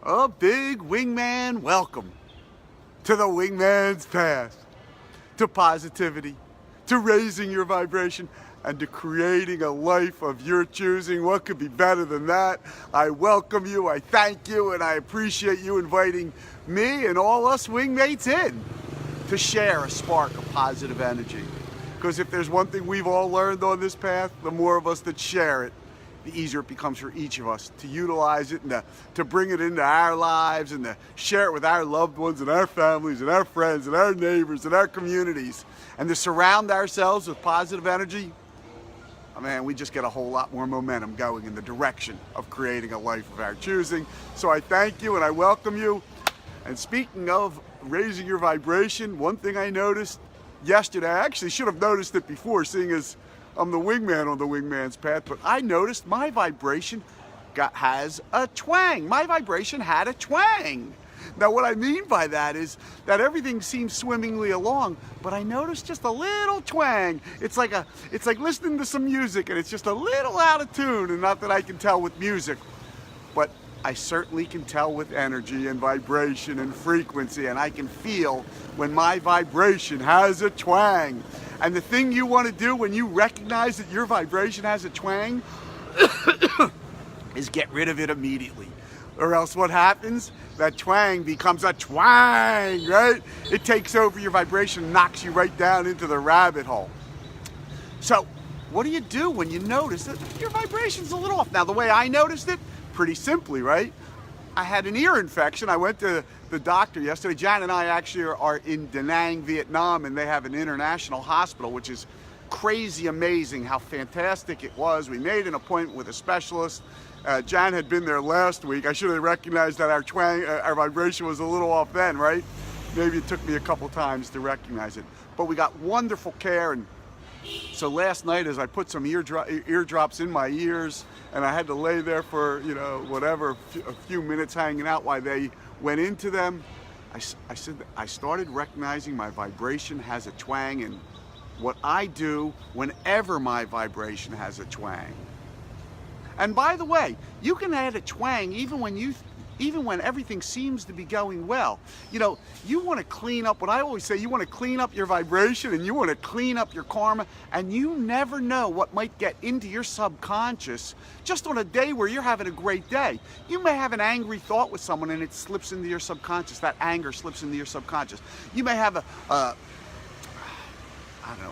A big wingman welcome to the wingman's path, to positivity, to raising your vibration, and to creating a life of your choosing. What could be better than that? I welcome you, I thank you, and I appreciate you inviting me and all us wingmates in to share a spark of positive energy. Because if there's one thing we've all learned on this path, the more of us that share it, the easier it becomes for each of us to utilize it and to bring it into our lives and to share it with our loved ones and our families and our friends and our neighbors and our communities, and to surround ourselves with positive energy. Oh man, we just get a whole lot more momentum going in the direction of creating a life of our choosing. So I thank you and I welcome you. And speaking of raising your vibration, one thing I noticed yesterday, I actually should have noticed it before, seeing as I'm the wingman on the wingman's path, but I noticed my vibration has a twang. My vibration had a twang. Now what I mean by that is that everything seems swimmingly along, but I noticed just a little twang. It's like listening to some music and it's just a little out of tune, and not that I can tell with music, but I certainly can tell with energy and vibration and frequency, and I can feel when my vibration has a twang. And the thing you want to do when you recognize that your vibration has a twang is get rid of it immediately. Or else what happens? That twang becomes a twang, right? It takes over your vibration, knocks you right down into the rabbit hole. So what do you do when you notice that your vibration's a little off? Now the way I noticed it, pretty simply, right? I had an ear infection. I went to the doctor yesterday. Jan and I actually are in Da Nang, Vietnam, and they have an international hospital, which is crazy amazing how fantastic it was. We made an appointment with a specialist. Jan had been there last week. I should have recognized that our vibration was a little off then, right? Maybe it took me a couple times to recognize it. But we got wonderful care, and so last night as I put some eardrops in my ears, and I had to lay there for, a few minutes hanging out while they went into them, I started recognizing my vibration has a twang, and what I do whenever my vibration has a twang. And by the way, you can add a twang even when everything seems to be going well. You want to clean up, what I always say, you want to clean up your vibration and you want to clean up your karma, and you never know what might get into your subconscious just on a day where you're having a great day. You may have an angry thought with someone and it slips into your subconscious. That anger slips into your subconscious. You may have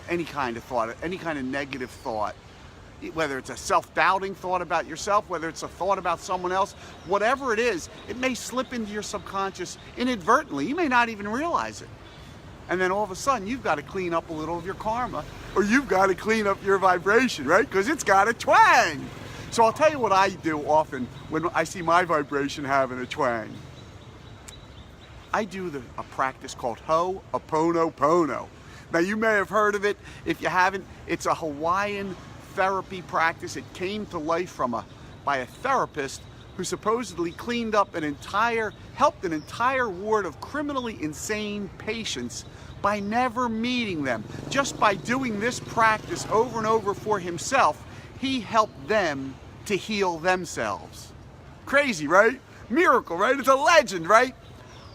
any kind of thought, any kind of negative thought. Whether it's a self-doubting thought about yourself, whether it's a thought about someone else, whatever it is, it may slip into your subconscious inadvertently. You may not even realize it. And then all of a sudden, you've got to clean up a little of your karma, or you've got to clean up your vibration, right? Because it's got a twang. So I'll tell you what I do often when I see my vibration having a twang. I do a practice called Ho'oponopono. Now, you may have heard of it. If you haven't, it's a Hawaiian therapy practice. It came to life by a therapist who supposedly helped an entire ward of criminally insane patients by never meeting them. Just by doing this practice over and over for himself, he helped them to heal themselves. Crazy, right? Miracle, right? It's a legend, right?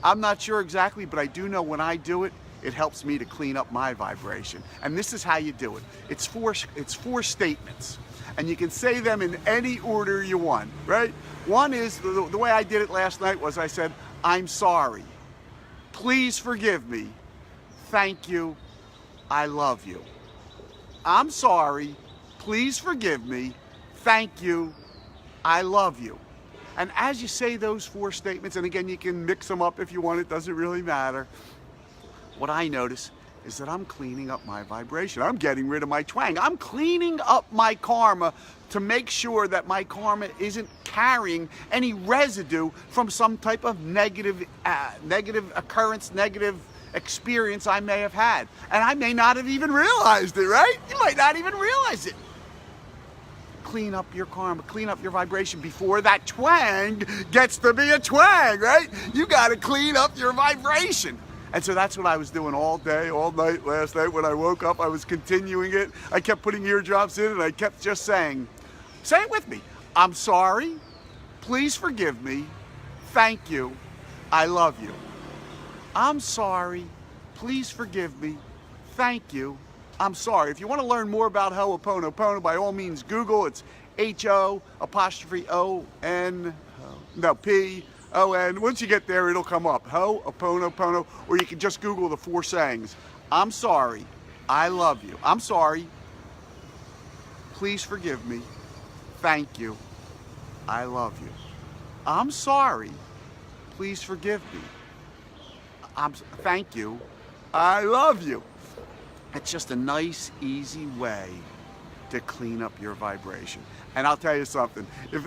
I'm not sure exactly, but I do know when I do it, it helps me to clean up my vibration. And this is how you do it. It's four statements. And you can say them in any order you want, right? One is, the way I did it last night was I said, I'm sorry. Please forgive me. Thank you. I love you. I'm sorry. Please forgive me. Thank you. I love you. And as you say those four statements, and again, you can mix them up if you want, it doesn't really matter. What I notice is that I'm cleaning up my vibration. I'm getting rid of my twang. I'm cleaning up my karma to make sure that my karma isn't carrying any residue from some type of negative occurrence, negative experience I may have had. And I may not have even realized it, right? You might not even realize it. Clean up your karma, clean up your vibration before that twang gets to be a twang, right? You got to clean up your vibration. And so that's what I was doing all day, all night, last night. When I woke up, I was continuing it. I kept putting eardrops in, and I kept just saying, say it with me. I'm sorry. Please forgive me. Thank you. I love you. I'm sorry. Please forgive me. Thank you. I'm sorry. If you want to learn more about Ho'oponopono, by all means Google. It's H-O''O''N, no, P-O-N. Once you get there, it'll come up. Ho'oponopono, or you can just Google the 4 sayings. I'm sorry. I love you. I'm sorry. Please forgive me. Thank you. I love you. I'm sorry. Please forgive me. Thank you. I love you. It's just a nice, easy way to clean up your vibration. And I'll tell you something, if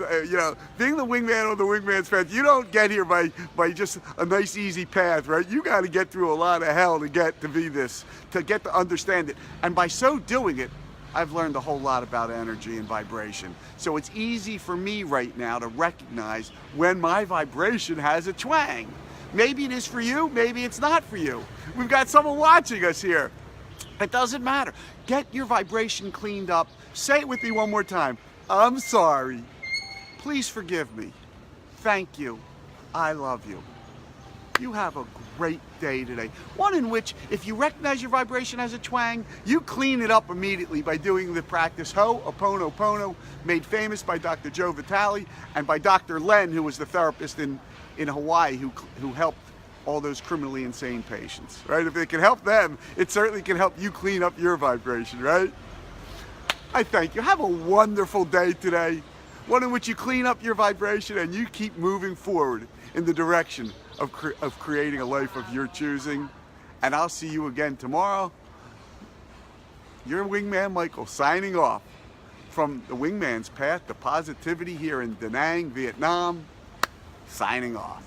being the wingman on the wingman's path, you don't get here by just a nice, easy path, right? You got to get through a lot of hell to get to be this, to get to understand it. And by so doing it, I've learned a whole lot about energy and vibration. So it's easy for me right now to recognize when my vibration has a twang. Maybe it is for you, maybe it's not for you. We've got someone watching us here. It doesn't matter. Get your vibration cleaned up. Say it with me one more time. I'm sorry. Please forgive me. Thank you. I love you. You have a great day today. One in which, if you recognize your vibration as a twang, you clean it up immediately by doing the practice Ho'oponopono, made famous by Dr. Joe Vitale and by Dr. Len, who was the therapist in Hawaii who helped all those criminally insane patients, right? If it can help them, it certainly can help you clean up your vibration, right? I thank you. Have a wonderful day today. One in which you clean up your vibration and you keep moving forward in the direction of creating a life of your choosing. And I'll see you again tomorrow. Your Wingman Michael signing off from the Wingman's Path to Positivity here in Da Nang, Vietnam. Signing off.